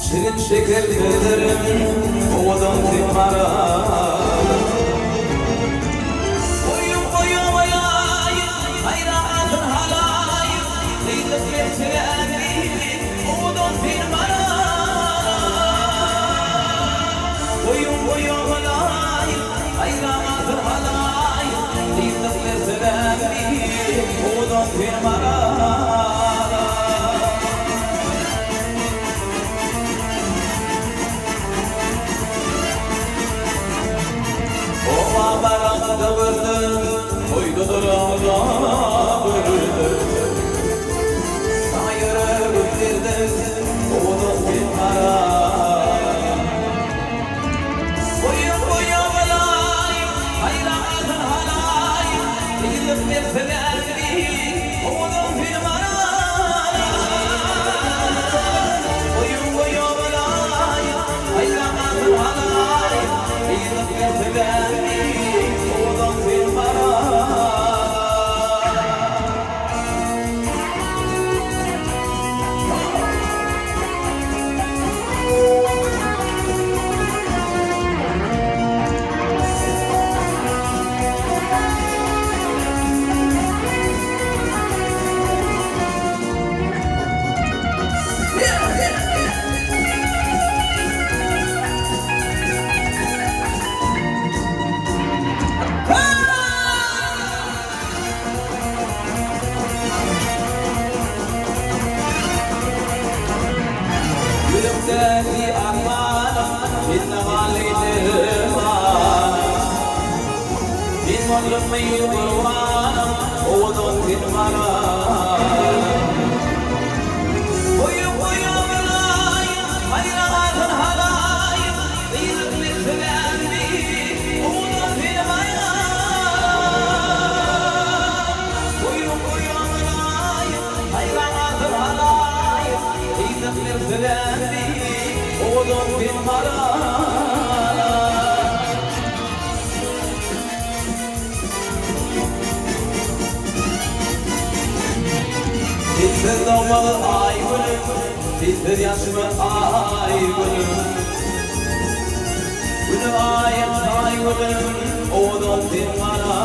Şirin şekerlerim oğudum timara. Boyum boyum ayayım hayratın halayım. Kıyılıp geçirenliğim oğudum timara. Boyum boyum ayayım hayratın halayım. Kıyılıp geçirenliğim oğudum timara. Baranda vurdu, oydu durağına vurdu. Sana yürüp girdim, oğudum timara. Boyum boyum alayım, hayratın halayım. Kıyılıp geçirenliğim, oğudum timara. Boyum boyum alayım, hayratın halayım. Kıyılıp geçirenliğim, oğudum timara. Yürekteki armağanım dinlemaliydim bin varlıkmayı kurbanım oğudum timara. Boyum boyum alayım hayratın halayım. Kıyılıp geçirenliğim oğudum timara. Boyum boyum alayım hayratın halayım. Kıyılıp geçirenliğim oğudum timara. Dildir doğmalı ay gülüm, dildir yaşlı ay gülüm. Gülüm ayım ay gülüm, oğudum timara.